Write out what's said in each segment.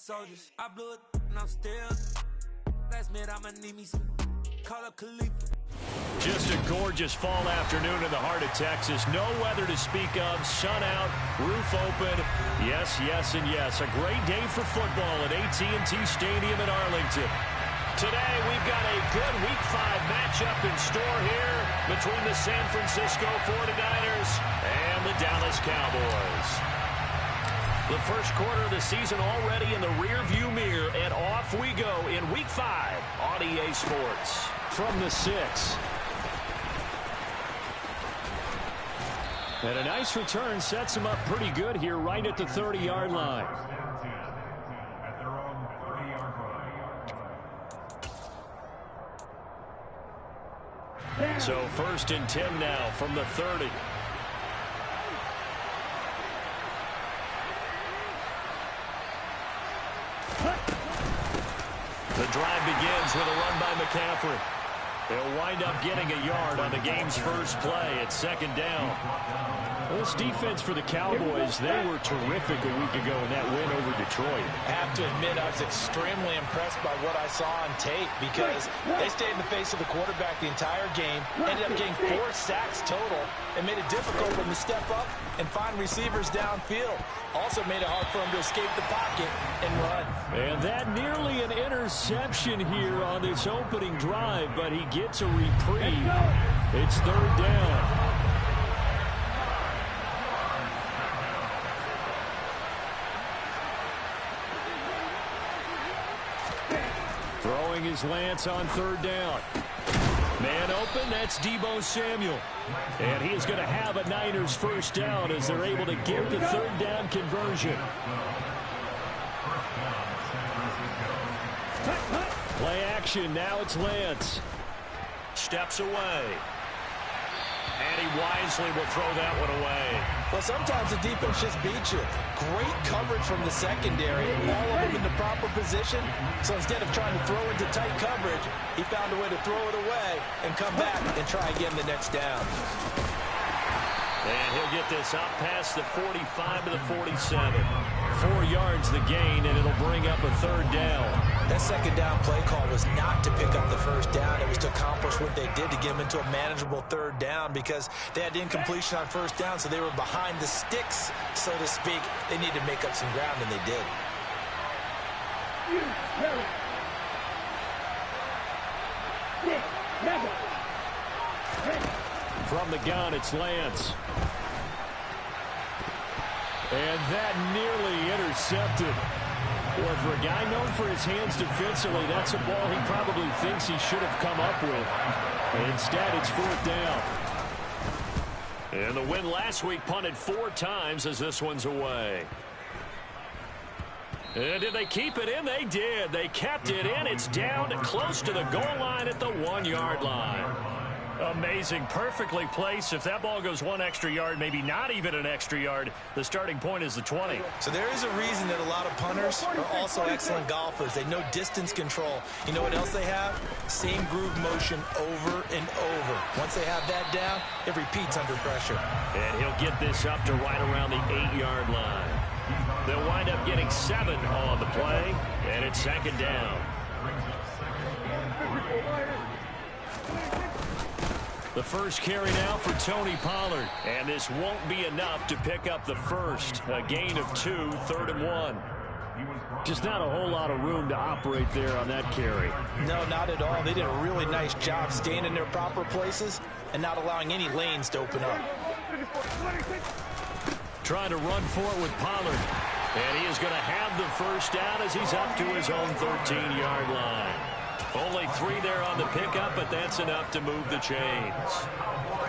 soldiers. I blew it and I'm still. Last minute I'ma need me some. Call up Khalifa. Just a gorgeous fall afternoon in the heart of Texas. No weather to speak of. Sun out, roof open. Yes, yes, and yes. A great day for football at AT&T Stadium in Arlington. Today, we've got a good Week 5 matchup in store here between the San Francisco 49ers and the Dallas Cowboys. The first quarter of the season already in the rearview mirror, and off we go in Week 5 on EA Sports. From the 6. And a nice return sets him up pretty good here right at the 30-yard line. So 1st and 10 now from the 30. The drive begins with a run by McCaffrey. They'll wind up getting a yard on the game's first play at 2nd down. Well, this defense for the Cowboys, they were terrific a week ago in that win over Detroit. I have to admit, I was extremely impressed by what I saw on tape because they stayed in the face of the quarterback the entire game, ended up getting 4 sacks total, and made it difficult for them to step up and find receivers downfield. Also made it hard for them to escape the pocket and run. And that nearly an interception here on this opening drive, but he gets a reprieve. It's 3rd down. Throwing his Lance on 3rd down. Man open, that's Deebo Samuel. And he is going to have a Niners first down as they're able to get the 3rd down conversion. Play action, now it's Lance. Steps away. And he wisely will throw that one away. Well, sometimes the defense just beats you. Great coverage from the secondary. All of them in the proper position. So instead of trying to throw into tight coverage, he found a way to throw it away and come back and try again the next down. And he'll get this up past the 45 to the 47. 4 yards the gain, and it'll bring up a 3rd down. That 2nd down play call was not to pick up the 1st down. It was to accomplish what they did to get them into a manageable 3rd down because they had incompletion on 1st down, so they were behind the sticks, so to speak. They needed to make up some ground, and they did. From the gun, it's Lance. And that nearly intercepted. Boy, for a guy known for his hands defensively, that's a ball he probably thinks he should have come up with. And instead, it's 4th down. And the win last week punted 4 times as this one's away. And did they keep it in? They did. They kept it in. It's down close to the goal line at the 1-yard line. Amazing. Perfectly placed. If that ball goes 1 extra yard, maybe not even an extra yard, the starting point is the 20. So there is a reason that a lot of punters are also excellent golfers. They know distance control. You know what else they have? Same groove motion over and over. Once they have that down, it repeats under pressure. And he'll get this up to right around the 8-yard line. They'll wind up getting 7 on the play, and it's 2nd down. The first carry now for Tony Pollard. And this won't be enough to pick up the first. A gain of 2, 3rd and 1. Just not a whole lot of room to operate there on that carry. No, not at all. They did a really nice job staying in their proper places and not allowing any lanes to open up. Trying to run for it with Pollard. And he is going to have the first down as he's up to his own 13-yard line. Only 3 there on the pickup, but that's enough to move the chains.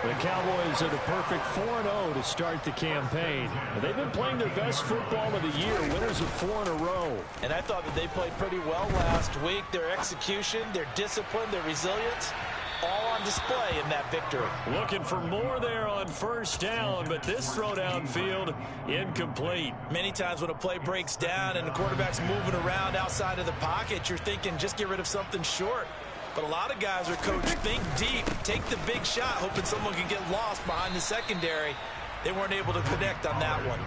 The Cowboys are the perfect 4-0 to start the campaign. They've been playing their best football of the year, winners of 4 in a row. And I thought that they played pretty well last week. Their execution, their discipline, their resilience, all on display in that victory. Looking for more there on 1st down, but this throw downfield incomplete. Many times when a play breaks down and the quarterback's moving around outside of the pocket, you're thinking just get rid of something short. But a lot of guys are coached, think deep, take the big shot, hoping someone can get lost behind the secondary. They weren't able to connect on that one.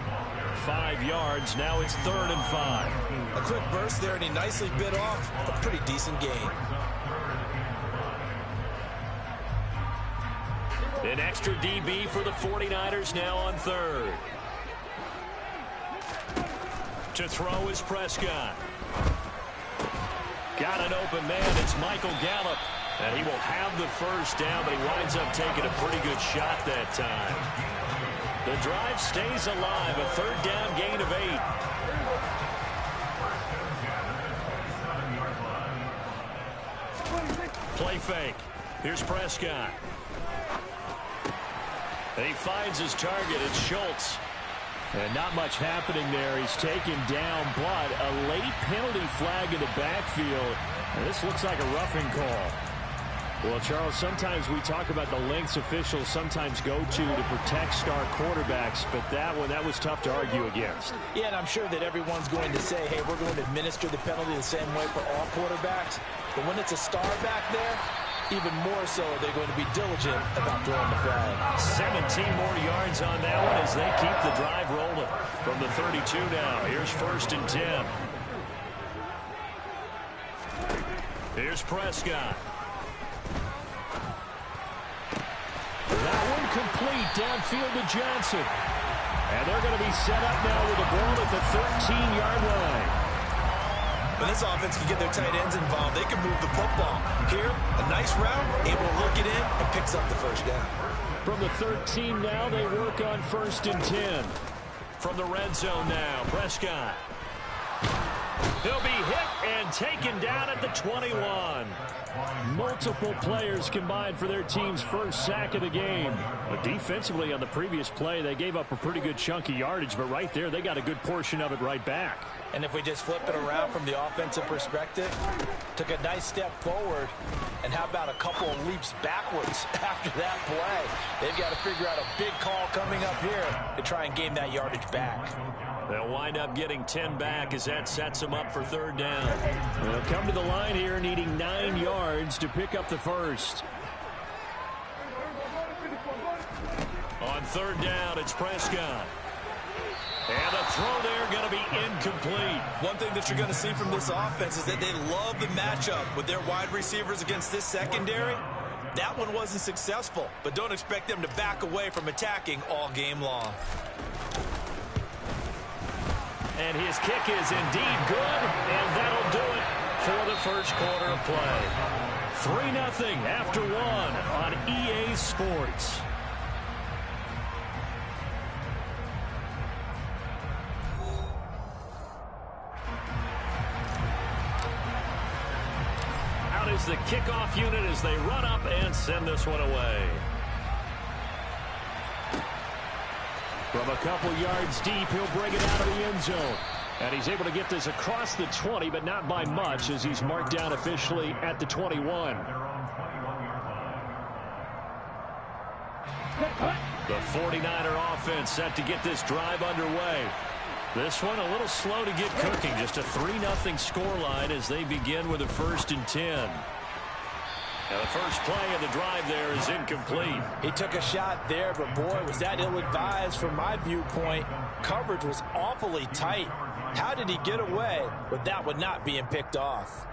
5 yards. Now it's 3rd and 5. A quick burst there, and he nicely bit off a pretty decent gain. An extra DB for the 49ers now on 3rd. To throw is Prescott. Got an open man. It's Michael Gallup. And he will have the first down, but he winds up taking a pretty good shot that time. The drive stays alive. A 3rd down gain of 8. Play fake. Here's Prescott. And he finds his target. It's Schultz. And not much happening there. He's taken down, but a late penalty flag in the backfield. And this looks like a roughing call. Well, Charles, sometimes we talk about the lengths officials sometimes go to protect star quarterbacks, but that was tough to argue against. Yeah, and I'm sure that everyone's going to say, hey, we're going to administer the penalty the same way for all quarterbacks. But when it's a star back there, even more so, they're going to be diligent about throwing the flag. 17 more yards on that one as they keep the drive rolling from the 32 now. Here's 1st and 10. Here's Prescott. That one complete downfield to Johnson. And they're going to be set up now with the ball at the 13-yard line. When this offense can get their tight ends involved, they can move the football. Here, a nice route, able to look it in, and picks up the first down. From the 13 now, they work on 1st and 10. From the red zone now, Prescott. He'll be hit and taken down at the 21. Multiple players combined for their team's first sack of the game. But defensively on the previous play, they gave up a pretty good chunk of yardage, but right there, they got a good portion of it right back. And if we just flip it around from the offensive perspective, took a nice step forward, and how about a couple of leaps backwards after that play? They've got to figure out a big call coming up here to try and gain that yardage back. They'll wind up getting 10 back as that sets them up for 3rd down. They'll come to the line here needing 9 yards to pick up the first. On 3rd down, it's Prescott. And the throw there going to be incomplete. One thing that you're going to see from this offense is that they love the matchup with their wide receivers against this secondary. That one wasn't successful, but don't expect them to back away from attacking all game long. And his kick is indeed good, and that'll do it for the first quarter of play. 3-0 after 1 on EA Sports. Out is the kickoff unit as they run up and send this one away. From a couple yards deep, he'll bring it out of the end zone. And he's able to get this across the 20, but not by much as he's marked down officially at the 21. The 49er offense set to get this drive underway. This one a little slow to get cooking. Just a 3-0 scoreline as they begin with a 1st and 10. And the first play of the drive there is incomplete. He took a shot there, but boy, was that ill-advised from my viewpoint. Coverage was awfully tight. How did he get away with that one not being picked off?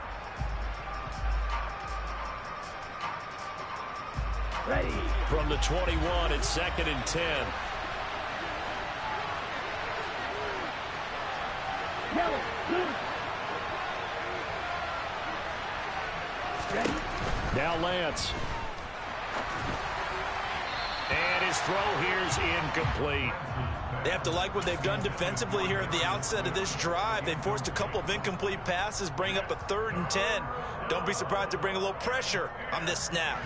Ready. From the 21, it's 2nd and 10. Now Lance. And his throw here's incomplete. They have to like what they've done defensively here at the outset of this drive. They forced a couple of incomplete passes, bring up a 3rd and 10. Don't be surprised to bring a little pressure on this snap.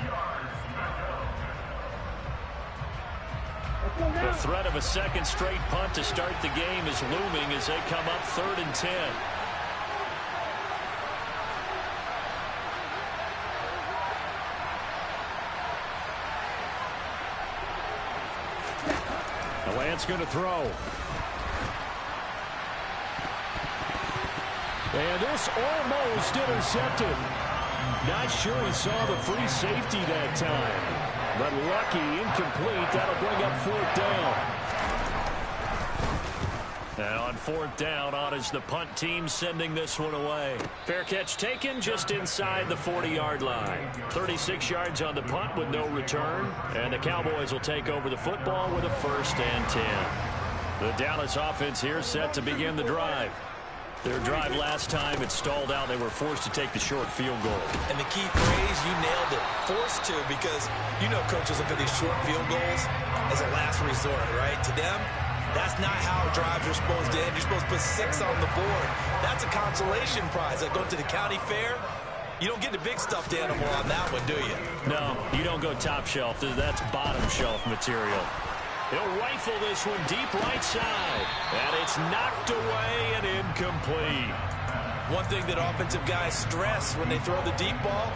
The threat of a second straight punt to start the game is looming as they come up 3rd and 10. Lance going to throw. And this almost intercepted. Not sure he saw the free safety that time. But lucky, incomplete. That'll bring up 4th down. And on fourth down, on is the punt team sending this one away. Fair catch taken just inside the 40-yard line. 36 yards on the punt with no return. And the Cowboys will take over the football with a 1st and 10. The Dallas offense here set to begin the drive. Their drive last time, it stalled out. They were forced to take the short field goal. And the key phrase, you nailed it, forced to, because you know coaches look at these short field goals as a last resort, right? To them, that's not how drives are supposed to end. You're supposed to put 6 on the board. That's a consolation prize. Like going to the county fair, you don't get the big stuffed animal on that one, do you? No, you don't go top shelf. That's bottom shelf material. He'll rifle this one deep right side. And it's knocked away and incomplete. One thing that offensive guys stress when they throw the deep ball,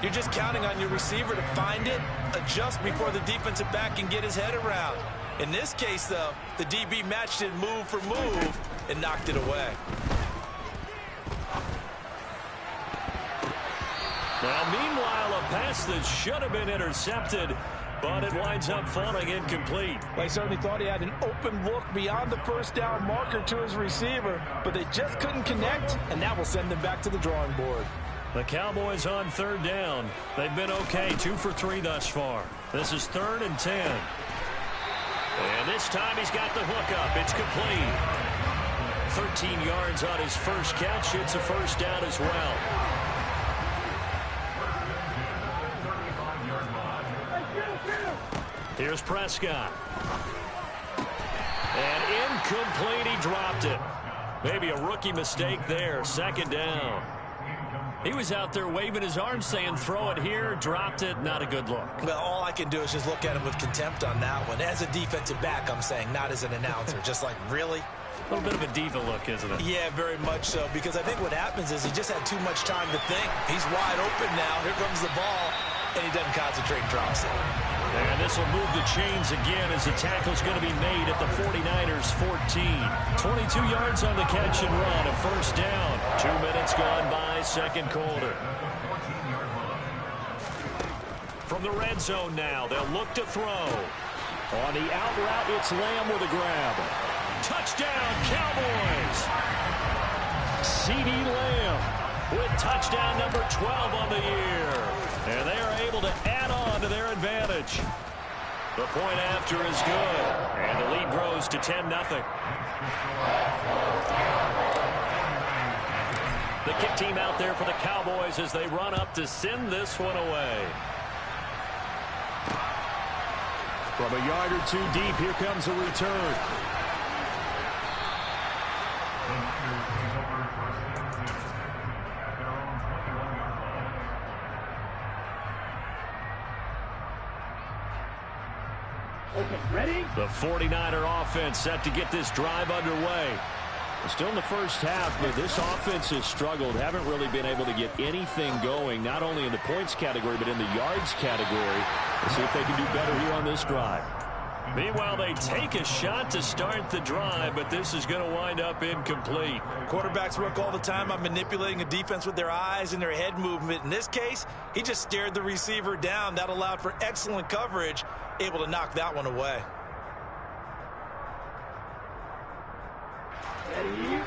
you're just counting on your receiver to find it, adjust before the defensive back can get his head around. In this case, though, the DB matched it move for move and knocked it away. Now, meanwhile, a pass that should have been intercepted, but it winds up falling incomplete. They certainly thought he had an open look beyond the first down marker to his receiver, but they just couldn't connect, and that will send them back to the drawing board. The Cowboys on 3rd down. They've been okay, 2 for 3 thus far. This is 3rd and 10. And this time he's got the hook up. It's complete. 13 yards on his first catch. It's a 1st down as well. Here's Prescott. And incomplete. He dropped it. Maybe a rookie mistake there. 2nd down. He was out there waving his arms saying, throw it here, dropped it. Not a good look. Well, all I can do is just look at him with contempt on that one. As a defensive back, I'm saying, not as an announcer. Just like, really? A little bit of a diva look, isn't it? Yeah, very much so. Because I think what happens is he just had too much time to think. He's wide open now. Here comes the ball. And he doesn't concentrate and drops it. And this will move the chains again as the tackle's going to be made at the 49ers 14. 22 yards on the catch and run, a 1st down. 2 minutes gone by, 2nd quarter. From the red zone now, they'll look to throw. On the out route, it's Lamb with a grab. Touchdown, Cowboys! CeeDee Lamb with touchdown number 12 on the year. And they are able to add on to their advantage. The point after is good. And the lead grows to 10-0. The kick team out there for the Cowboys as they run up to send this one away. From a yard or 2 deep, here comes a return. Okay, ready? The 49er offense set to get this drive underway. Still in the first half, but this offense has struggled. Haven't really been able to get anything going, not only in the points category, but in the yards category. Let's see if they can do better here on this drive. Meanwhile, they take a shot to start the drive, but this is going to wind up incomplete. Quarterbacks work all the time on manipulating a defense with their eyes and their head movement. In this case, he just stared the receiver down. That allowed for excellent coverage, able to knock that one away.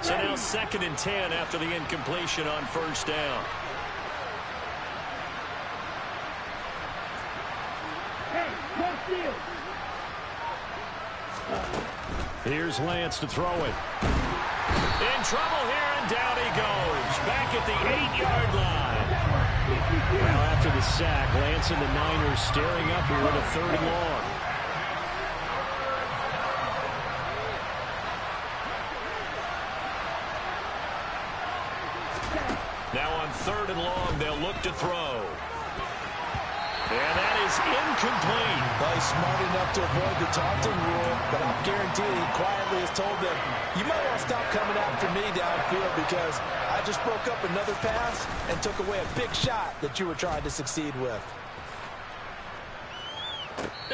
So now 2nd and 10 after the incompletion on 1st down. Here's Lance to throw it. In trouble here, and down he goes. Back at the 8-yard line. Now after the sack, Lance and the Niners staring up here with a 3rd and long. Now on 3rd and long, they'll look to throw. And that is incomplete. Well, he's smart enough to avoid the taunting rule, but I'm guaranteed he quietly has told them, you might want to stop coming after me downfield because I just broke up another pass and took away a big shot that you were trying to succeed with.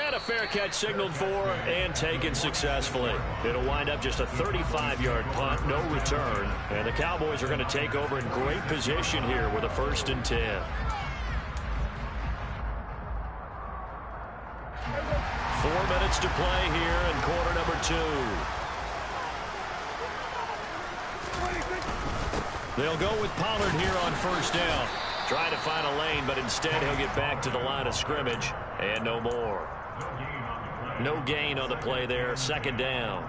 And a fair catch signaled for and taken successfully. It'll wind up just a 35-yard punt, no return. And the Cowboys are going to take over in great position here with a 1st and 10. 4 minutes to play here in quarter number 2. They'll go with Pollard here on first down. Trying to find a lane, but instead he'll get back to the line of scrimmage. And no more. No gain on the play there. Second down.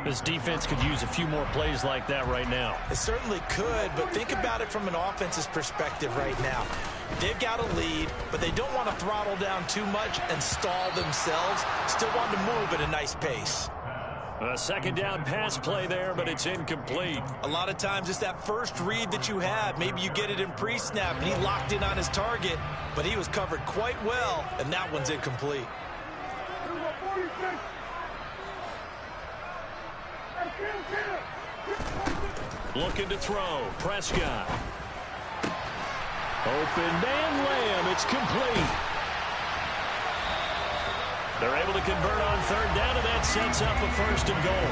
This defense could use a few more plays like that right now. It certainly could, but think about it from an offense's perspective right now. They've got a lead, but they don't want to throttle down too much and stall themselves. Still want to move at a nice pace. A second down pass play there, but it's incomplete. A lot of times it's that first read that you have. Maybe you get it in pre-snap and he locked in on his target, but he was covered quite well, and that one's incomplete. Looking to throw. Prescott. Open man Lamb. It's complete. They're able to convert on third down, and that sets up a first and goal.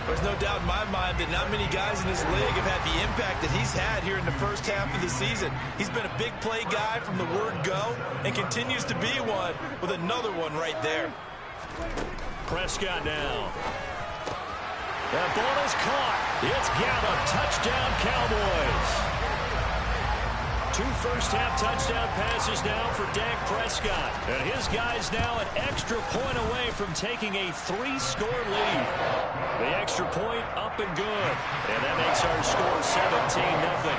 There's no doubt in my mind that not many guys in this league have had the impact that he's had here in the first half of the season. He's been a big play guy from the word go and continues to be one with another one right there. Prescott now. That ball is caught. It's Gallup. Touchdown, Cowboys. 2 first-half touchdown passes now for Dak Prescott. And his guys now an extra point away from taking a 3-score lead. The extra point up and good. And that makes our score 17-0.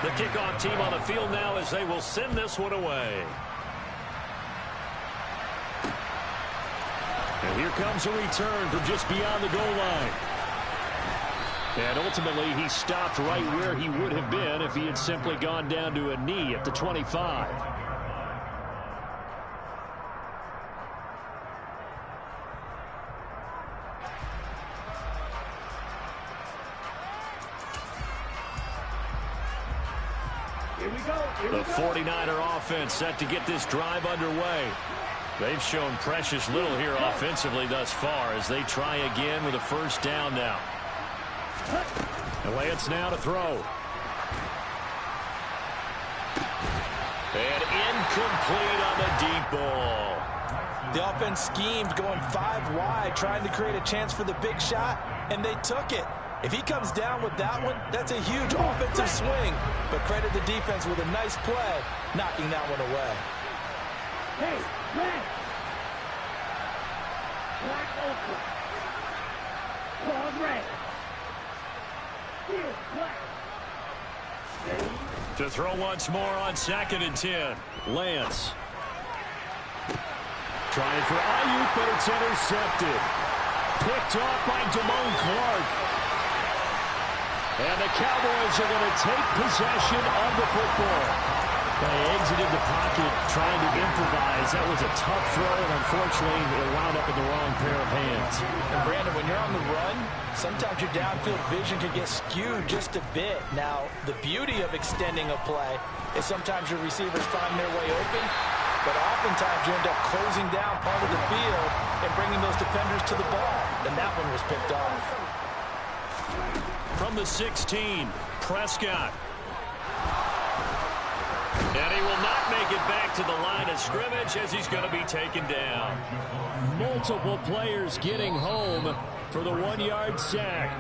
The kickoff team on the field now as they will send this one away. And here comes a return from just beyond the goal line. And ultimately, he stopped right where he would have been if he had simply gone down to a knee at the 25. Here we go. The 49er offense set to get this drive underway. They've shown precious little here offensively thus far as they try again with a first down now. And Lance now to throw. And incomplete on the deep ball. The offense schemed going 5 wide, trying to create a chance for the big shot, and they took it. If he comes down with that one, that's a huge offensive swing. But credit the defense with a nice play, knocking that one away. Hey, red. Black open. Claw red. Here, black. To throw once more on 2nd and 10. Lance. Trying for Ayuk, but it's intercepted. Picked off by Damone Clark. And the Cowboys are going to take possession of the football. They exited the pocket trying to improvise. That was a tough throw, and unfortunately, it wound up in the wrong pair of hands. And Brandon, when you're on the run, sometimes your downfield vision can get skewed just a bit. Now, the beauty of extending a play is sometimes your receivers find their way open, but oftentimes you end up closing down part of the field and bringing those defenders to the ball. And that one was picked off. From the 16, Prescott. And he will not make it back to the line of scrimmage as he's going to be taken down. Multiple players getting home for the 1-yard sack.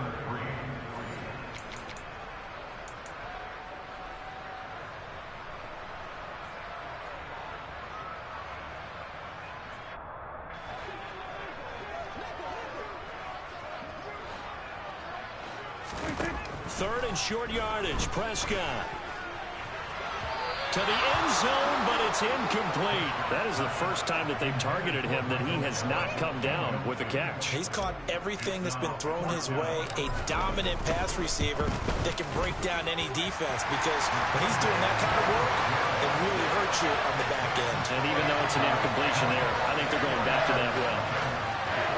Third and short yardage, Prescott. To the end zone, but it's incomplete. That is the first time that they've targeted him that he has not come down with a catch. He's caught everything that's been thrown his way. A dominant pass receiver that can break down any defense, because when he's doing that kind of work, it really hurts you on the back end. And even though it's an incompletion there, I think they're going back to that well.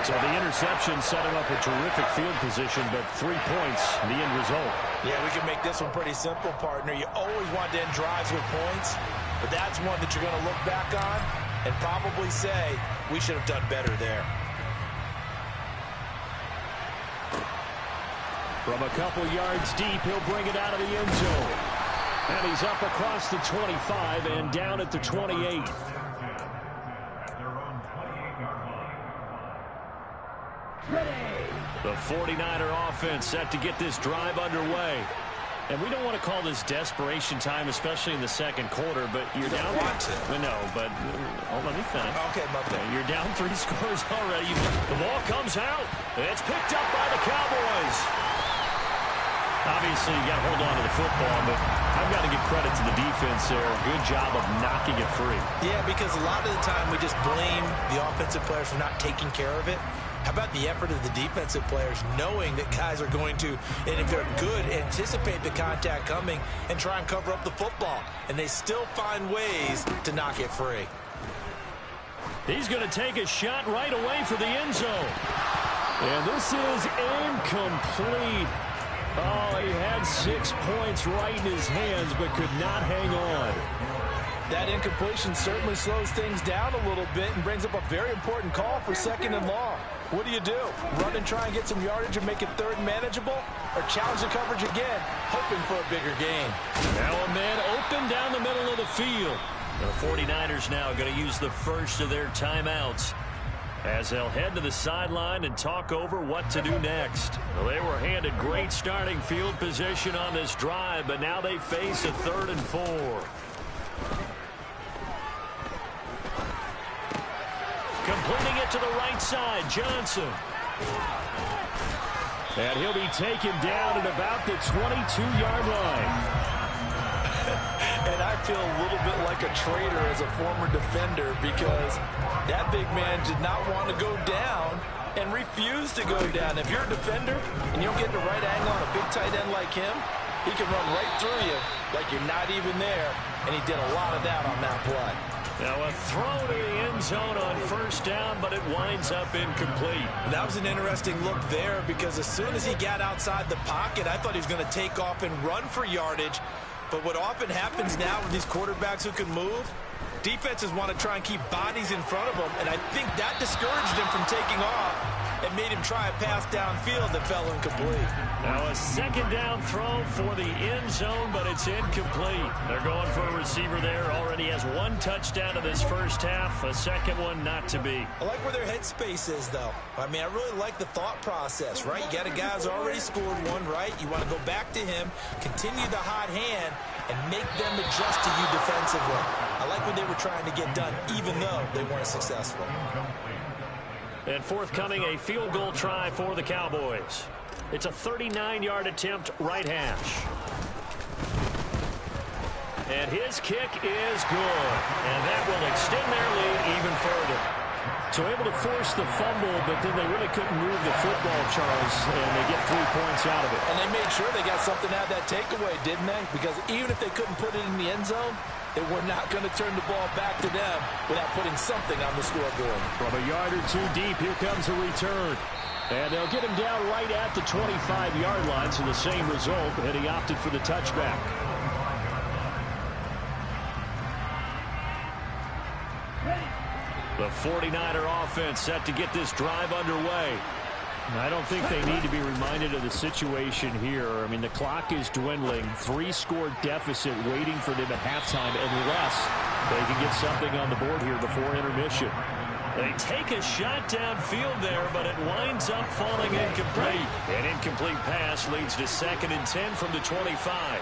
So the interception set him up a terrific field position, but 3 points, the end result. Yeah, we can make this one pretty simple, partner. You always want to end drives with points, but that's one that you're going to look back on and probably say, we should have done better there. From a couple yards deep, he'll bring it out of the end zone. And he's up across the 25 and down at the 28. Ready. The 49er offense set to get this drive underway. And we don't want to call this desperation time, especially in the second quarter, but you're down. No, but let me finish. Okay, my bad. You're down 3 scores already. The ball comes out. It's picked up by the Cowboys. Obviously, you got to hold on to the football, but I've got to give credit to the defense there. Good job of knocking it free. Yeah, because a lot of the time we just blame the offensive players for not taking care of it. How about the effort of the defensive players knowing that guys are going to, and if they're good, anticipate the contact coming and try and cover up the football. And they still find ways to knock it free. He's going to take a shot right away for the end zone. And this is incomplete. Oh, he had 6 points right in his hands, but could not hang on. That incompletion certainly slows things down a little bit and brings up a very important call for 2nd and long. What do? Run and try and get some yardage and make it 3rd and manageable? Or challenge the coverage again, hoping for a bigger gain? Now a man open down the middle of the field. The 49ers now going to use the first of their timeouts as they'll head to the sideline and talk over what to do next. Well, they were handed great starting field position on this drive, but now they face a 3rd and 4. Completing it to the right side, Johnson. And he'll be taken down at about the 22-yard line. And I feel a little bit like a traitor as a former defender because that big man did not want to go down and refused to go down. If you're a defender and you don't get the right angle on a big tight end like him, he can run right through you like you're not even there, and he did a lot of that on that play. Now a throw to the end zone on 1st down, but it winds up incomplete. That was an interesting look there because as soon as he got outside the pocket, I thought he was going to take off and run for yardage. But what often happens now with these quarterbacks who can move, defenses want to try and keep bodies in front of them, and I think that discouraged him from taking off and made him try a pass downfield that fell incomplete. Now a 2nd down throw for the end zone, but it's incomplete. They're going for a receiver there. Already has 1 touchdown in this first half. A 2nd one not to be. I like where their headspace is, though. I mean, I really like the thought process, right? You got a guy who's already scored 1, right? You want to go back to him, continue the hot hand, and make them adjust to you defensively. I like what they were trying to get done, even though they weren't successful. And forthcoming, a field goal try for the Cowboys. It's a 39-yard attempt, right hash. And his kick is good. And that will extend their lead even further. So able to force the fumble, but then they really couldn't move the football, Charles, and they get 3 points out of it. And they made sure they got something out of that takeaway, didn't they? Because even if they couldn't put it in the end zone, they were not going to turn the ball back to them without putting something on the scoreboard. From a yard or 2 deep, here comes a return. And they'll get him down right at the 25-yard line, so the same result, and he opted for the touchback. The 49er offense set to get this drive underway. I don't think they need to be reminded of the situation here. I mean, the clock is dwindling. 3-score deficit waiting for them at halftime unless they can get something on the board here before intermission. They take a shot downfield there, but it winds up falling incomplete. An incomplete pass leads to 2nd and 10 from the 25.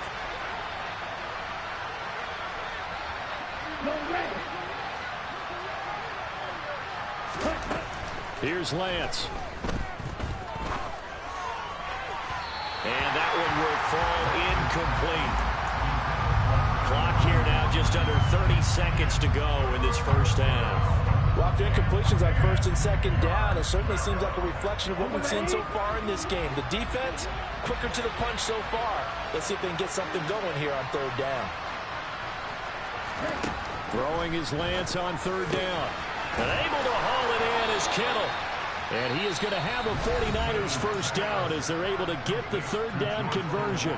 Here's Lance. And that one will fall incomplete. Clock here now just under 30 seconds to go in this first half. Well, after incompletions on 1st and 2nd down, it certainly seems like a reflection of what we've seen so far in this game. The defense, quicker to the punch so far. Let's see if they can get something going here on 3rd down. Throwing his Lance on 3rd down. And able to haul it in is Kittle. And he is going to have a 49ers first down as they're able to get the 3rd down conversion.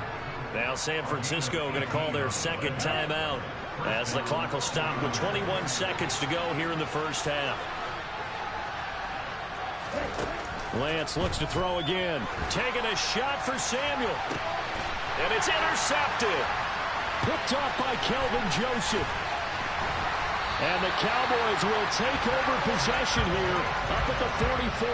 Now San Francisco going to call their 2nd timeout as the clock will stop with 21 seconds to go here in the first half. Lance looks to throw again. Taking a shot for Samuel. And it's intercepted. Picked off by Kelvin Joseph. And the Cowboys will take over possession here up at the 44.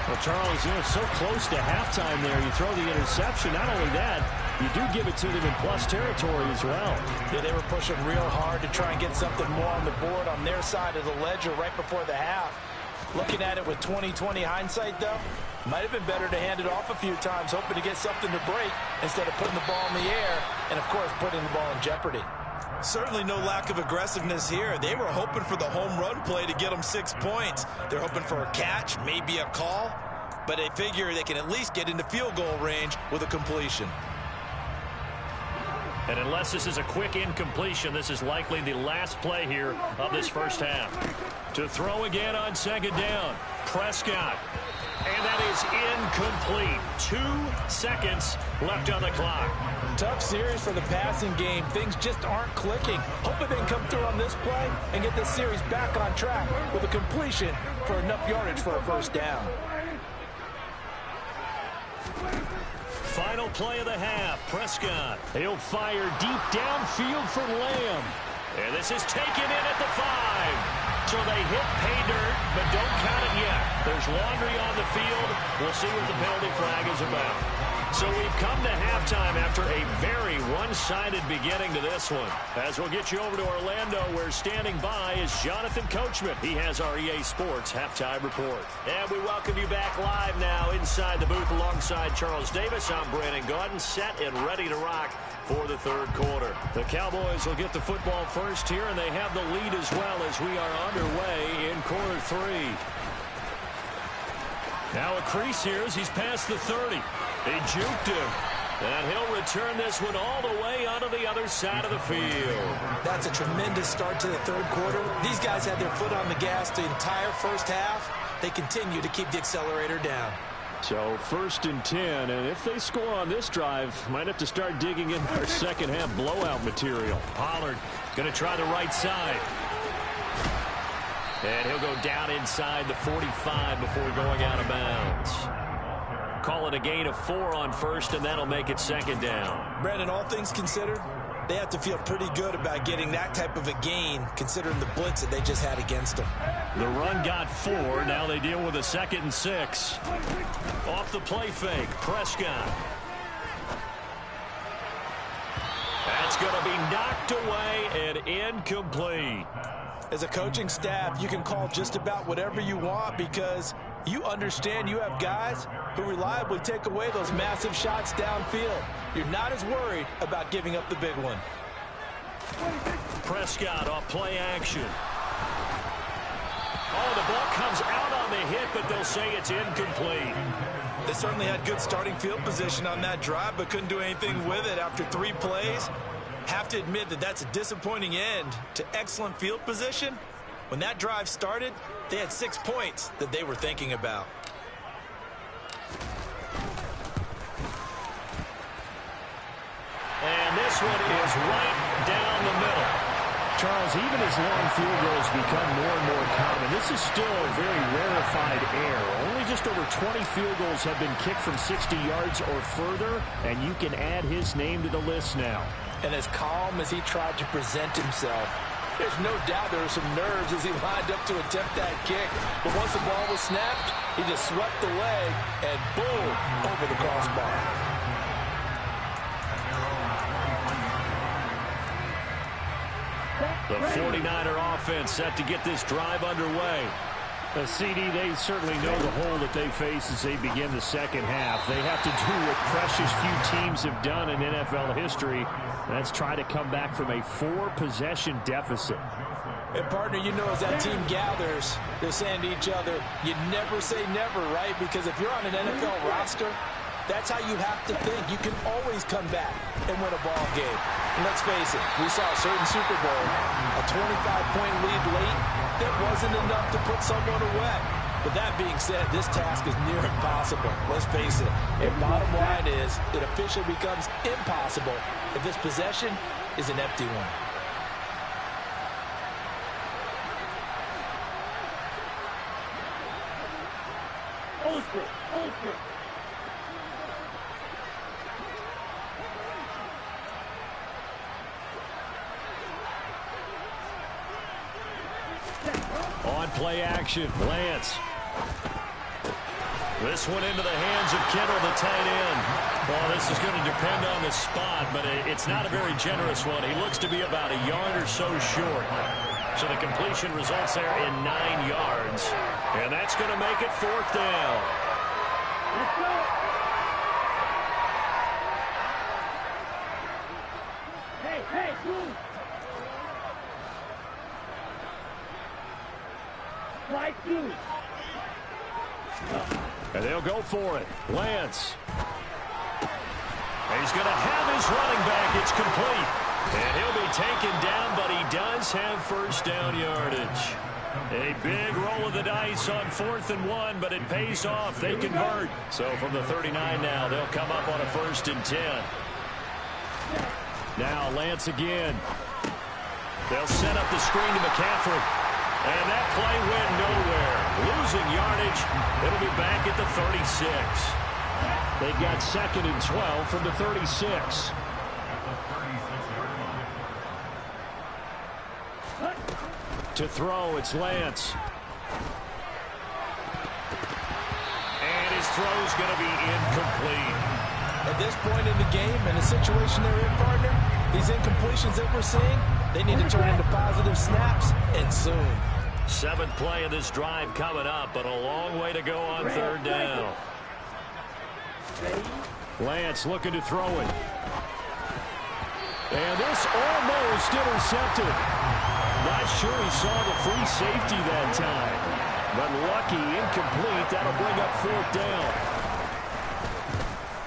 Well, Charles, so close to halftime there. You throw the interception. Not only that, you do give it to them in plus territory as well. Yeah, they were pushing real hard to try and get something more on the board on their side of the ledger right before the half. Looking at it with 20/20 hindsight, though, might have been better to hand it off a few times, hoping to get something to break instead of putting the ball in the air and, of course, putting the ball in jeopardy. Certainly no lack of aggressiveness here. They were hoping for the home run play to get them 6 points. They're hoping for a catch, maybe a call, but they figure they can at least get into field goal range with a completion. And unless this is a quick incompletion, this is likely the last play here of this first half. To throw again on second down, Prescott. And that is incomplete. 2 seconds left on the clock. Tough series for the passing game. Things just aren't clicking. Hoping they can come through on this play and get this series back on track with a completion for enough yardage for a first down. Final play of the half. Prescott. He'll fire deep downfield for Lamb. And this is taken in at the 5. So they hit pay dirt, but don't count it yet. There's laundry on the field. We'll see what the penalty flag is about. So we've come to halftime after a very one-sided beginning to this one. As we'll get you over to Orlando, where standing by is Jonathan Coachman. He has our EA Sports halftime report. And we welcome you back live now inside the booth alongside Charles Davis. I'm Brandon Gaudin, set and ready to rock for the third quarter. The Cowboys will get the football first here, and they have the lead as well as we are underway in quarter 3. Now a crease here as he's past the 30. He juked him. And he'll return this one all the way onto the other side of the field. That's a tremendous start to the third quarter. These guys had their foot on the gas the entire first half. They continue to keep the accelerator down. So 1st and 10, and if they score on this drive, might have to start digging in their second half blowout material. Pollard going to try the right side. And he'll go down inside the 45 before going out of bounds. Call it a gain of 4 on first, and that'll make it second down. Brandon, all things considered, they have to feel pretty good about getting that type of a gain, considering the blitz that they just had against them. The run got 4. Now they deal with a 2nd and 6. Off the play fake, Prescott. That's going to be knocked away and incomplete. As a coaching staff, you can call just about whatever you want because you understand you have guys who reliably take away those massive shots downfield. You're not as worried about giving up the big one. Prescott off play action. Oh, the ball comes out on the hit, but they'll say it's incomplete. They certainly had good starting field position on that drive, but couldn't do anything with it after 3 plays. Have to admit that that's a disappointing end to excellent field position. When that drive started, they had 6 points that they were thinking about. And this one is right down the middle. Charles, even as long field goals become more and more common, this is still a very rarefied air. Only just over 20 field goals have been kicked from 60 yards or further, and you can add his name to the list now. And as calm as he tried to present himself, there's no doubt there were some nerves as he lined up to attempt that kick. But once the ball was snapped, he just swept the leg and boom, over the crossbar. The 49er offense set to get this drive underway. CD, they certainly know the hole that they face as they begin the second half. They have to do what precious few teams have done in NFL history. That's try to come back from a 4-possession deficit. And, partner, you know as that team gathers, they're saying to each other, you never say never, right? Because if you're on an NFL roster, that's how you have to think. You can always come back and win a ball game. And let's face it, we saw a certain Super Bowl, a 25-point lead late, that wasn't enough to put someone away. But that being said, this task is near impossible. Let's face it. And bottom line is, it officially becomes impossible if this possession is an empty one. On play action, Lance. This one into the hands of Kittle, the tight end. Well, this is going to depend on the spot, but it's not a very generous one. He looks to be about a yard or so short. So the completion results there in 9 yards. And that's going to make it 4th down. Let's go. Hey, move. Slide 2. And they'll go for it. Lance. And he's going to have his running back. It's complete. And he'll be taken down, but he does have first down yardage. A big roll of the dice on 4th and 1, but it pays off. They convert. So from the 39 now, they'll come up on a 1st and 10. Now Lance again. They'll set up the screen to McCaffrey. And that play went nowhere. Losing yardage. It'll be back at the 36. They got 2nd and 12 from the 36. To throw, it's Lance. And his throw's going to be incomplete. At this point in the game, in the situation they're in, partner, these incompletions that we're seeing, they need to turn into positive snaps, and soon. 7th play of this drive coming up, but a long way to go on 3rd down. Lance looking to throw it. And this almost intercepted. Not sure he saw the free safety that time. But lucky, incomplete. That'll bring up 4th down.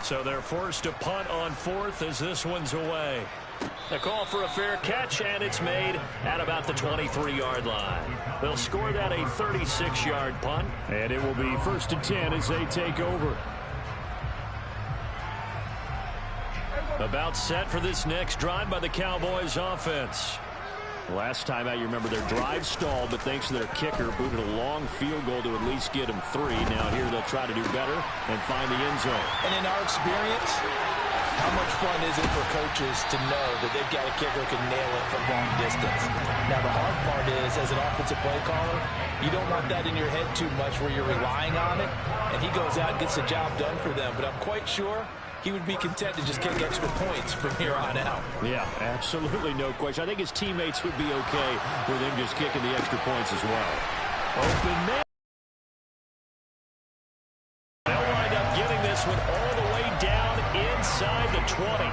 So they're forced to punt on 4th as this one's away. The call for a fair catch, and it's made at about the 23-yard line. They'll score that a 36-yard punt. And it will be 1st and 10 as they take over. About set for this next drive by the Cowboys offense. Last time out, you remember their drive stalled, but thanks to their kicker, booted a long field goal to at least get them 3. Now here they'll try to do better and find the end zone. And in our experience, how much fun is it for coaches to know that they've got a kicker who can nail it from long distance? Now, the hard part is, as an offensive play caller, you don't want that in your head too much where you're relying on it, and he goes out and gets the job done for them. But I'm quite sure he would be content to just kick extra points from here on out. Yeah, absolutely no question. I think his teammates would be okay with him just kicking the extra points as well. Open man. They'll wind up getting this one all the way down inside the 20.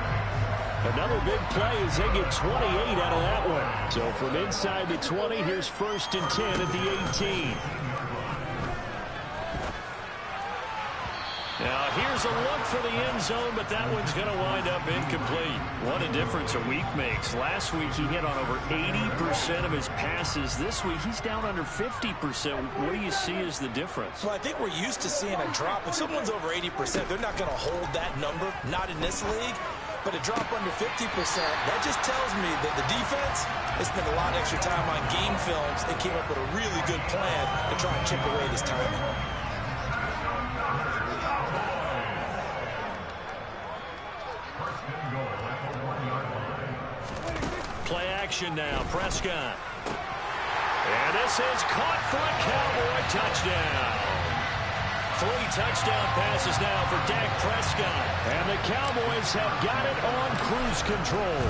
Another big play as they get 28 out of that one. So from inside the 20, here's 1st and 10 at the 18. Now, here's a look for the end zone, but that one's going to wind up incomplete. What a difference a week makes. Last week, he hit on over 80% of his passes. This week, he's down under 50%. What do you see as the difference? Well, I think we're used to seeing a drop. If someone's over 80%, they're not going to hold that number, not in this league. But a drop under 50%, that just tells me that the defense has spent a lot of extra time on game films and came up with a really good plan to try and chip away this timing. Play action now, Prescott. And this is caught for a Cowboy touchdown. 3 touchdown passes now for Dak Prescott. And the Cowboys have got it on cruise control.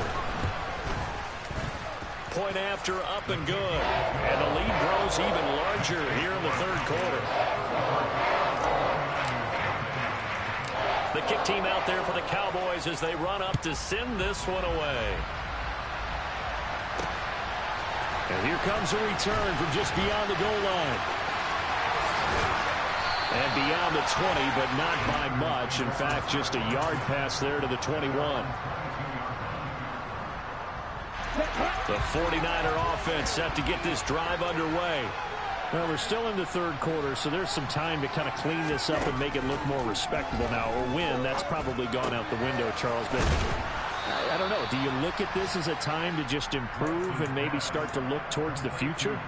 Point after, up and good. And the lead grows even larger here in the 3rd quarter. The kick team out there for the Cowboys as they run up to send this one away. And here comes a return from just beyond the goal line. And beyond the 20, but not by much. In fact, just a yard pass there to the 21. The 49er offense set to get this drive underway. Well, we're still in the 3rd quarter, so there's some time to kind of clean this up and make it look more respectable now. Or win, that's probably gone out the window, Charles. But I don't know. Do you look at this as a time to just improve and maybe start to look towards the future?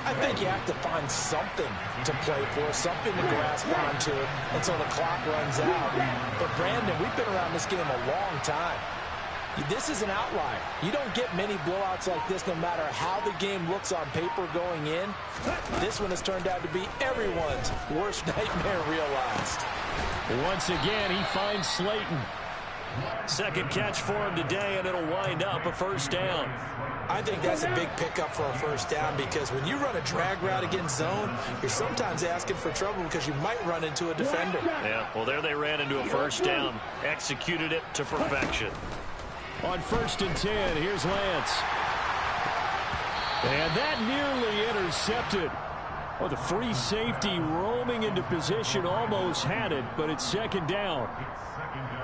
I think you have to find something to play for, something to grasp onto until the clock runs out. But, Brandon, we've been around this game a long time. This is an outlier. You don't get many blowouts like this no matter how the game looks on paper going in. This one has turned out to be everyone's worst nightmare realized. Once again, he finds Slayton. Second catch for him today, and it'll wind up a first down. I think that's a big pickup for a first down because when you run a drag route against zone, you're sometimes asking for trouble because you might run into a defender. Yeah, well, there they ran into a first down. Executed it to perfection. On 1st and 10, here's Lance. And that nearly intercepted. Oh, the free safety roaming into position almost had it, but it's second down.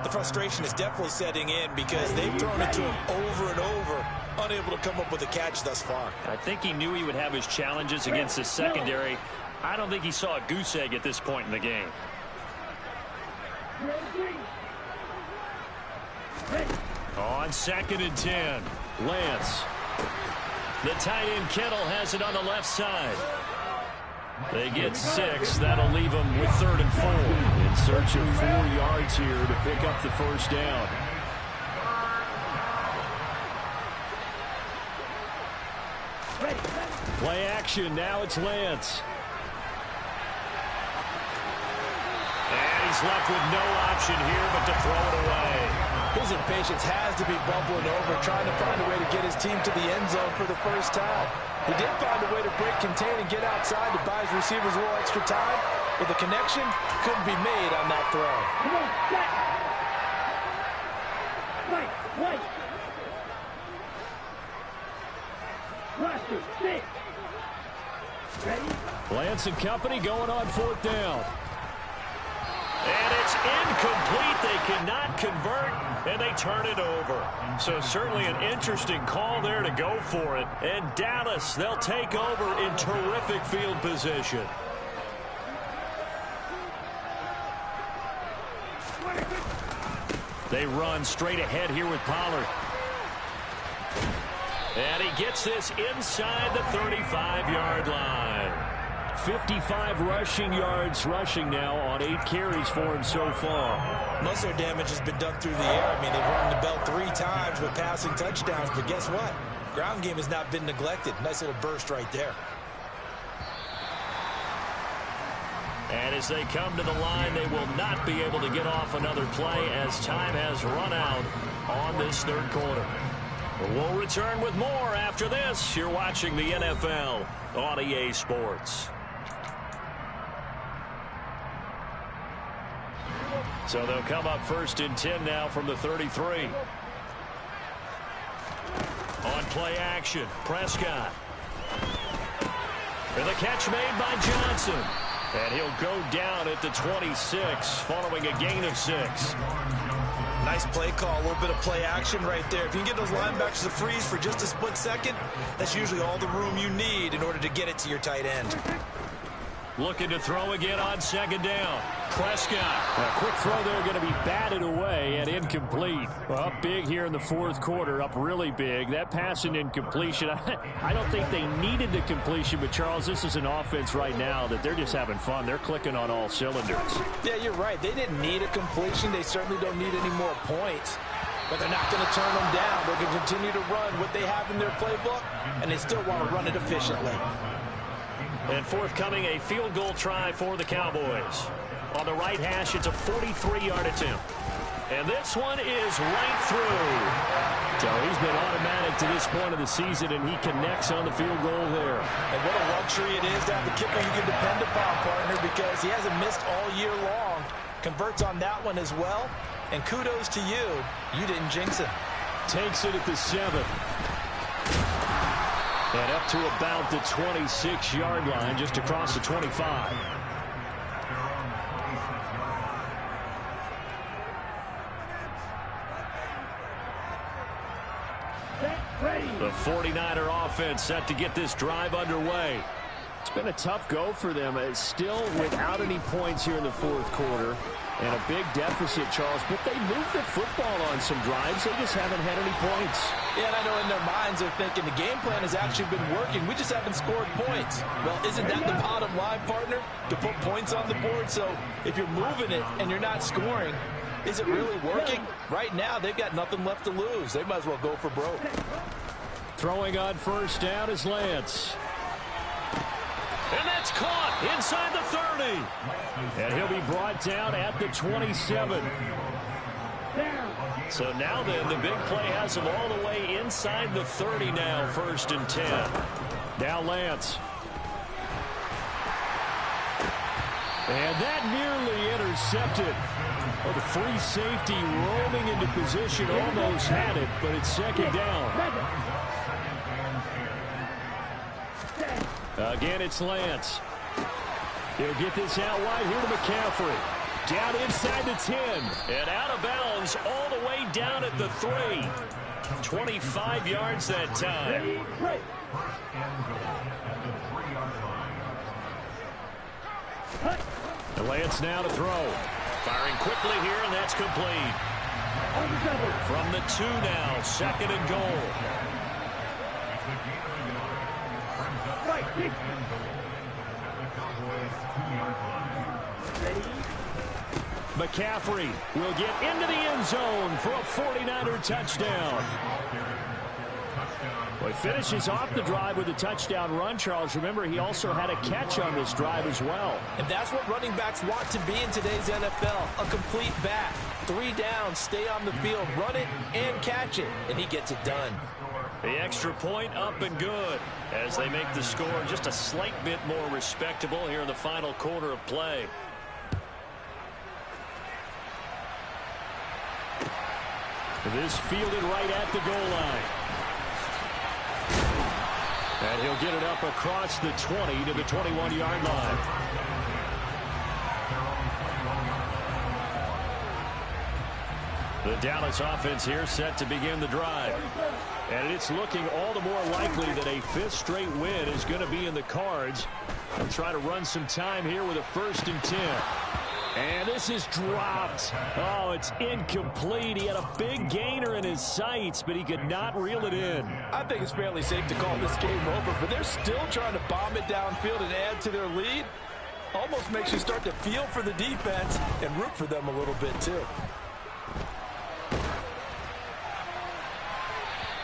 The frustration is definitely setting in because they've thrown it to him over and over, unable to come up with a catch thus far. I think he knew he would have his challenges against the secondary. I don't think he saw a goose egg at this point in the game. On 2nd and 10, Lance. The tight end Kittle has it on the left side. They get 6. That'll leave them with 3rd and 4. In search of 4 yards here to pick up the first down. Play action. Now it's Lance. And he's left with no option here but to throw it away. His impatience has to be bubbling over, trying to find a way to get his team to the end zone for the first time. He did find a way to break, contain, and get outside to buy his receivers a little extra time, but the connection couldn't be made on that throw. Come on, set. Right. Roster, six. Ready? Lance and company going on 4th down. And it's incomplete. They cannot convert, and they turn it over. So certainly an interesting call there to go for it. And Dallas, they'll take over in terrific field position. They run straight ahead here with Pollard. And he gets this inside the 35-yard line. 55 rushing yards rushing now on 8 carries for him so far. Most of their damage has been done through the air. I mean, they've run the bell 3 times with passing touchdowns, but guess what? Ground game has not been neglected. Nice little burst right there. And as they come to the line, they will not be able to get off another play as time has run out on this 3rd quarter. We'll return with more after this. You're watching the NFL on EA Sports. So they'll come up 1st and 10 now from the 33. On play action, Prescott. And the catch made by Johnson. And he'll go down at the 26 following a gain of 6. Nice play call, a little bit of play action right there. If you can get those linebackers to freeze for just a split second, that's usually all the room you need in order to get it to your tight end. Looking to throw again on 2nd down. Prescott. A quick throw there going to be batted away and incomplete. Well, up big here in the 4th quarter, up really big. That pass and incompletion, I don't think they needed the completion, but Charles, this is an offense right now that they're just having fun. They're clicking on all cylinders. Yeah, you're right. They didn't need a completion. They certainly don't need any more points. But they're not going to turn them down. They're going to continue to run what they have in their playbook, and they still want to run it efficiently. And forthcoming, a field goal try for the Cowboys. On the right hash, it's a 43-yard attempt. And this one is right through. So he's been automatic to this point of the season, and he connects on the field goal there. And what a luxury it is to have a kicker you can depend upon, partner, because he hasn't missed all year long. Converts on that one as well. And kudos to you. You didn't jinx it. Takes it at the 7. And up to about the 26-yard line, just across the 25. The 49er offense set to get this drive underway. It's been a tough go for them. It's still without any points here in the 4th quarter. And a big deficit, Charles. But they moved the football on some drives. They just haven't had any points. Yeah, and I know in their minds they're thinking the game plan has actually been working. We just haven't scored points. Well, isn't that the bottom line, partner? To put points on the board. So if you're moving it and you're not scoring, Is it really working? Right now, they've got nothing left to lose. They might as well go for broke. Throwing on first down is Lance. And that's caught inside the 30. And he'll be brought down at the 27. So now then, the big play has him all the way inside the 30 now, 1st and 10. Now Lance. And that nearly intercepted. Well, the free safety roaming into position almost had it, but it's 2nd down. Again, it's Lance. He'll get this out wide here to McCaffrey. Down inside the 10. And out of bounds all the way down at the 3. 25 yards that time. And Lance now to throw. Firing quickly here, and that's complete. From the 2 now, 2nd and goal. McCaffrey will get into the end zone for a 49er touchdown. Well, he finishes off the drive with a touchdown run, Charles. Remember, he also had a catch on this drive as well. And that's what running backs want to be in today's NFL, a complete back. 3 downs, stay on the field, run it, and catch it. And he gets it done. The extra point up and good as they make the score just a slight bit more respectable here in the final quarter of play. This fielded right at the goal line. And he'll get it up across the 20 to the 21-yard line. The Dallas offense here set to begin the drive. And it's looking all the more likely that a 5th straight win is going to be in the cards. They'll try to run some time here with a 1st and 10. And this is dropped. Oh, it's incomplete. He had a big gainer in his sights, but he could not reel it in. I think it's fairly safe to call this game over, but they're still trying to bomb it downfield and add to their lead. Almost makes you start to feel for the defense and root for them a little bit, too.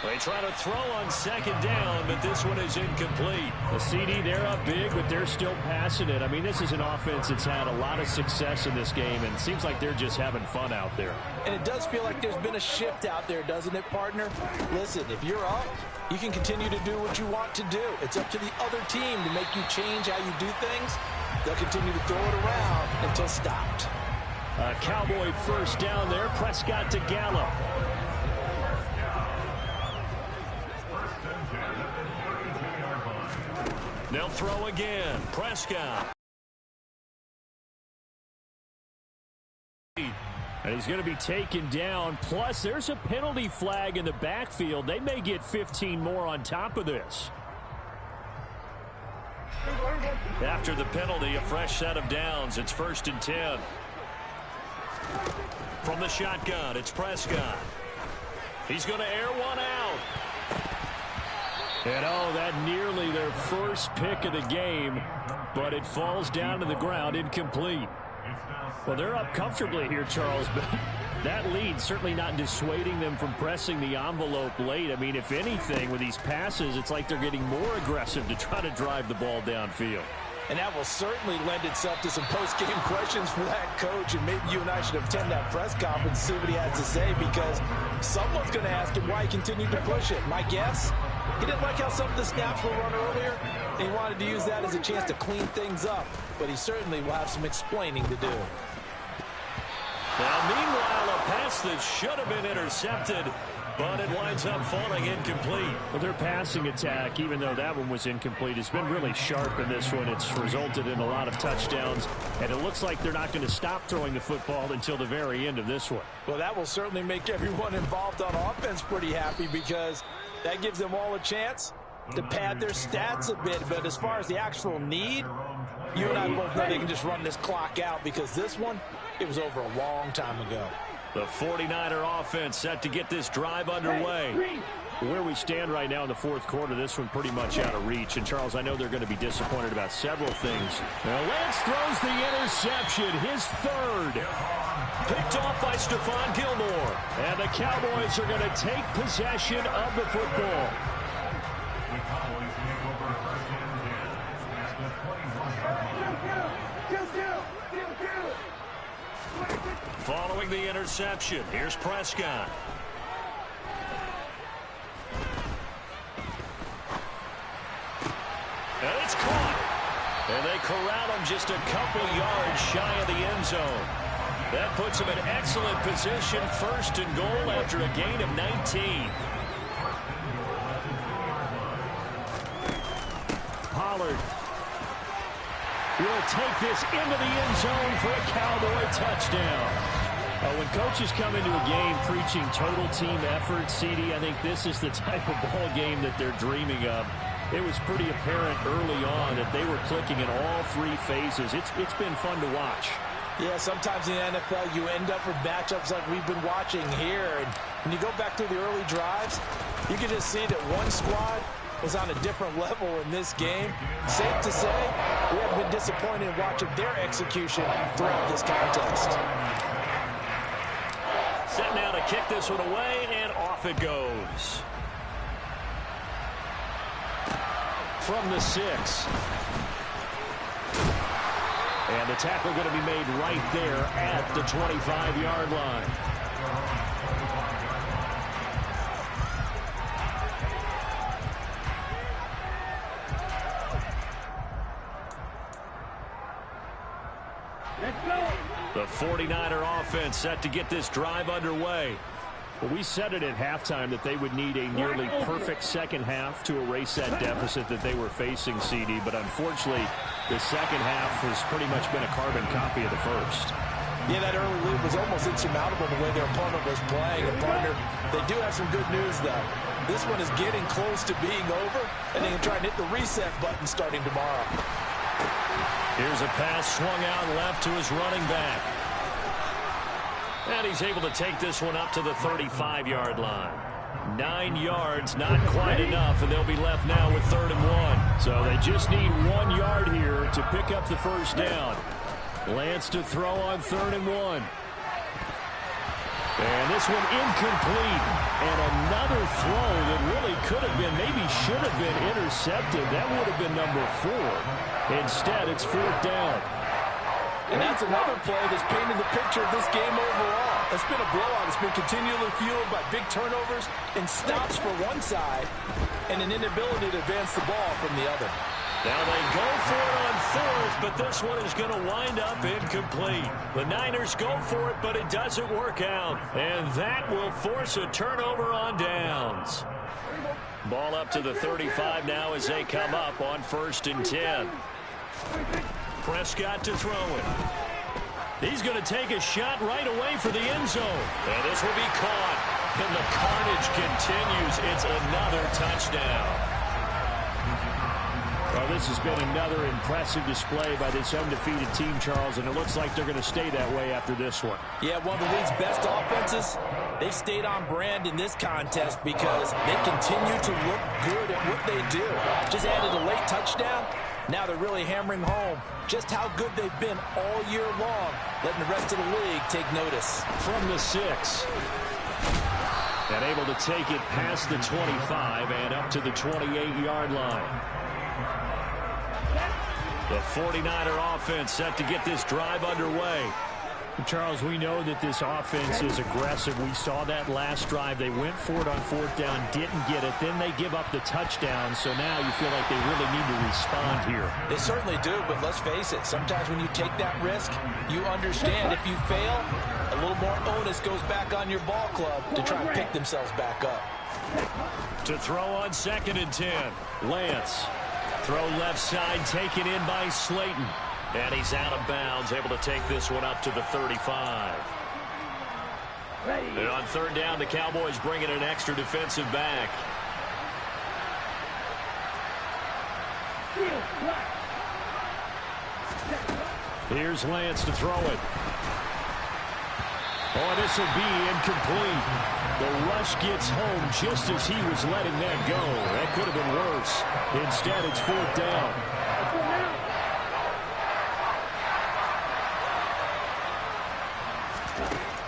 They try to throw on 2nd down, but this one is incomplete. The CD, they're up big, but they're still passing it. I mean, this is an offense that's had a lot of success in this game, and it seems like they're just having fun out there. And it does feel like there's been a shift out there, doesn't it, partner? Listen, if you're up, you can continue to do what you want to do. It's up to the other team to make you change how you do things. They'll continue to throw it around until stopped. A Cowboy 1st down there. Prescott to Gallup. They'll throw again. Prescott. And he's going to be taken down. Plus, there's a penalty flag in the backfield. They may get 15 more on top of this. After the penalty, a fresh set of downs. It's 1st and 10. From the shotgun, it's Prescott. He's going to air one out. And, oh, that nearly their first pick of the game, but it falls down to the ground, incomplete. Well, they're up comfortably here, Charles, but that lead certainly not dissuading them from pressing the envelope late. I mean, if anything, with these passes, it's like they're getting more aggressive to try to drive the ball downfield. And that will certainly lend itself to some post-game questions for that coach. And maybe you and I should attend that press conference and see what he has to say, because someone's going to ask him why he continued to push it. My guess, he didn't like how some of the snaps were run earlier, and he wanted to use that as a chance to clean things up. But he certainly will have some explaining to do. Now, meanwhile, a pass that should have been intercepted, but it winds up falling incomplete. Well, their passing attack, even though that one was incomplete, has been really sharp in this one. It's resulted in a lot of touchdowns, and it looks like they're not going to stop throwing the football until the very end of this one. Well, that will certainly make everyone involved on offense pretty happy, because that gives them all a chance to pad their stats a bit. But as far as the actual need, you and I both know they can just run this clock out, because this one, it was over a long time ago. The 49er offense set to get this drive underway. Where we stand right now in the 4th quarter, this one pretty much out of reach. And, Charles, I know they're going to be disappointed about several things. Now, Lance throws the interception, his 3rd. picked off by Stephon Gilmore. And the Cowboys are going to take possession of the football. Following the interception, here's Prescott. And it's caught. And they corral him just a couple yards shy of the end zone. That puts him in excellent position, first and goal after a gain of 19. Pollard will take this into the end zone for a Cowboy touchdown. When coaches come into a game preaching total team effort, CD, I think this is the type of ball game that they're dreaming of. It was pretty apparent early on that they were clicking in all three phases. It's been fun to watch. Yeah, sometimes in the NFL you end up with matchups like we've been watching here. And when you go back to the early drives, you can just see that one squad was on a different level in this game. Safe to say, we haven't been disappointed in watching their execution throughout this contest. Set now to kick this one away, and off it goes. From the 6. And the tackle going to be made right there at the 25-yard line. Let's go. The 49er offense set to get this drive underway. Well, we said it at halftime that they would need a nearly perfect second half to erase that deficit that they were facing, CD. But unfortunately, the second half has pretty much been a carbon copy of the first. Yeah, that early lead was almost insurmountable the way their opponent was playing. And partner, they do have some good news, though. This one is getting close to being over, and they can try and hit the reset button starting tomorrow. Here's a pass swung out left to his running back. And he's able to take this one up to the 35-yard line. 9 yards, not quite enough, and they'll be left now with 3rd and 1. So they just need 1 yard here to pick up the first down. Lance to throw on 3rd and 1. And this one incomplete. And another throw that really could have been, maybe should have been intercepted. That would have been number 4. Instead, it's 4th down. And that's another play that's painted the picture of this game overall. It's been a blowout. It's been continually fueled by big turnovers and stops for one side and an inability to advance the ball from the other. Now they go for it on 4th, but this one is going to wind up incomplete. The Niners go for it, but it doesn't work out. And that will force a turnover on downs. Ball up to the 35 now as they come up on 1st and 10. Prescott to throw it. He's going to take a shot right away for the end zone. And this will be caught. And the carnage continues. It's another touchdown. Well, this has been another impressive display by this undefeated team, Charles, and it looks like they're going to stay that way after this one. Yeah, one of the league's best offenses. They've stayed on brand in this contest because they continue to look good at what they do. Just added a late touchdown. Now they're really hammering home just how good they've been all year long, letting the rest of the league take notice. From the 6. And able to take it past the 25 and up to the 28-yard line. The 49er offense set to get this drive underway. Charles, we know that this offense is aggressive. We saw that last drive. They went for it on 4th down, didn't get it. Then they give up the touchdown. So now you feel like they really need to respond here. They certainly do, but let's face it. Sometimes when you take that risk, you understand if you fail, a little more onus goes back on your ball club to try and pick themselves back up. To throw on 2nd and 10. Lance. Throw left side, taken in by Slayton. And he's out of bounds, able to take this one up to the 35. And on 3rd down, the Cowboys bring in an extra defensive back. Here's Lance to throw it. Oh, this will be incomplete. The rush gets home just as he was letting that go. That could have been worse. Instead, it's 4th down.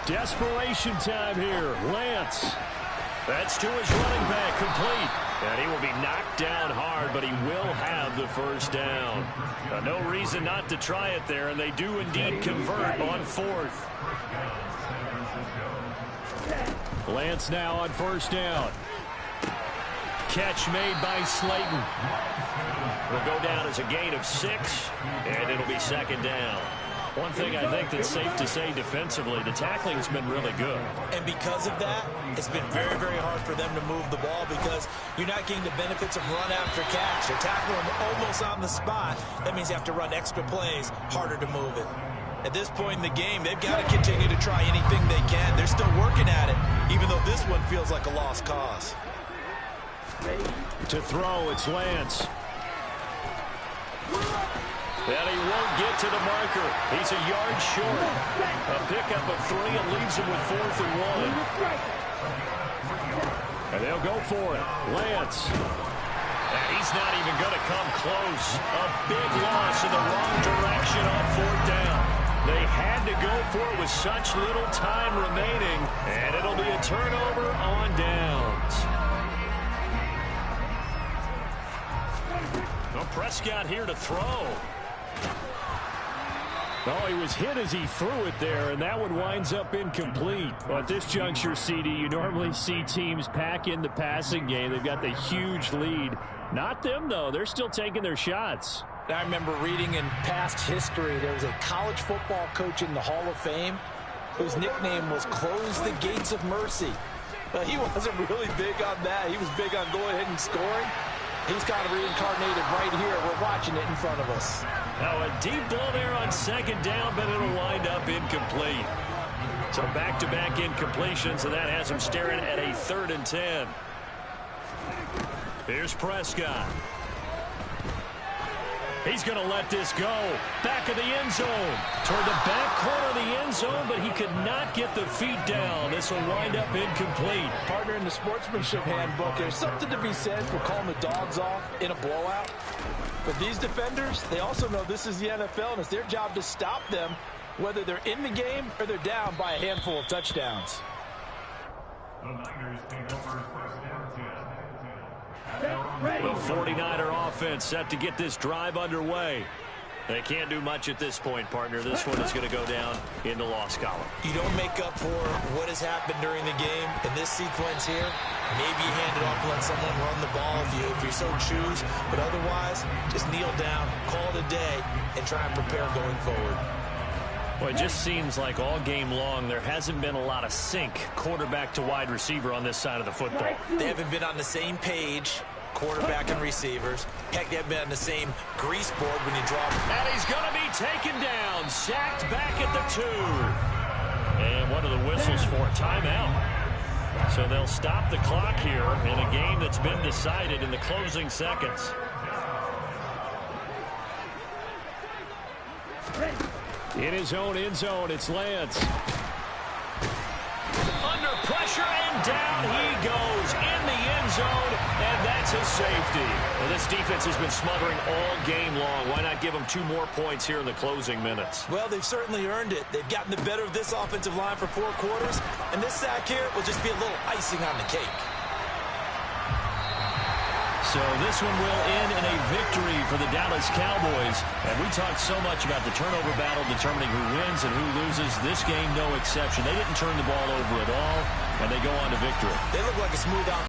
Desperation time here. Lance. That's to his running back, complete. And he will be knocked down hard, but he will have the first down. No reason not to try it there, and they do indeed convert on fourth. Lance now on first down. Catch made by Slayton. Will go down as a gain of 6, and it'll be second down. One thing I think that's safe to say defensively, the tackling has been really good. And because of that, it's been very, very hard for them to move the ball because you're not getting the benefits of run after catch. They're tackling them almost on the spot. That means you have to run extra plays, harder to move it. At this point in the game, they've got to continue to try anything they can. They're still working at it, even though this one feels like a lost cause. To throw, it's Lance. And he won't get to the marker. He's a yard short. A pickup of 3 and leaves him with 4th and 1. And they'll go for it. Lance. And he's not even going to come close. A big loss in the wrong direction on 4th down. They had to go for it with such little time remaining. And it'll be a turnover on downs. Well, Prescott here to throw. Oh, he was hit as he threw it there, and that one winds up incomplete. Well, at this juncture, CD, you normally see teams pack in the passing game. They've got the huge lead. Not them, though. They're still taking their shots. I remember reading in past history, there was a college football coach in the Hall of Fame whose nickname was Close the Gates of Mercy. But he wasn't really big on that. He was big on going ahead and scoring. He's kind of reincarnated right here. We're watching it in front of us. Now a deep ball there on second down, but it'll wind up incomplete. So back-to-back incompletions, and that has him staring at a 3rd and 10. Here's Prescott. He's going to let this go. Back of the end zone. Toward the back corner of the end zone, but he could not get the feet down. This will wind up incomplete. Partner, in the sportsmanship handbook, there's something to be said for calling the dogs off in a blowout. But these defenders, they also know this is the NFL, and it's their job to stop them, whether they're in the game or they're down by a handful of touchdowns. The 49er offense set to get this drive underway. They can't do much at this point, partner. This one is going to go down in the loss column. You don't make up for what has happened during the game in this sequence here. Maybe you hand it off and let someone run the ball if you so choose. But otherwise, just kneel down, call it a day, and try and prepare going forward. Well, it just seems like all game long there hasn't been a lot of sync quarterback to wide receiver on this side of the football. They haven't been on the same page, quarterback and receivers. Heck, they haven't been on the same grease board when you drop. And he's going to be taken down, sacked back at the 2. And what are the whistles for? Timeout. So they'll stop the clock here in a game that's been decided in the closing seconds. In his own end zone, it's Lance. Under pressure, and down he goes in the end zone, and that's a safety. Well, this defense has been smothering all game long. Why not give them 2 more points here in the closing minutes? Well, they've certainly earned it. They've gotten the better of this offensive line for 4 quarters, and this sack here will just be a little icing on the cake. So this one will end in a victory for the Dallas Cowboys. And we talked so much about the turnover battle determining who wins and who loses. This game, no exception. They didn't turn the ball over at all, and they go on to victory. They look like a smooth out.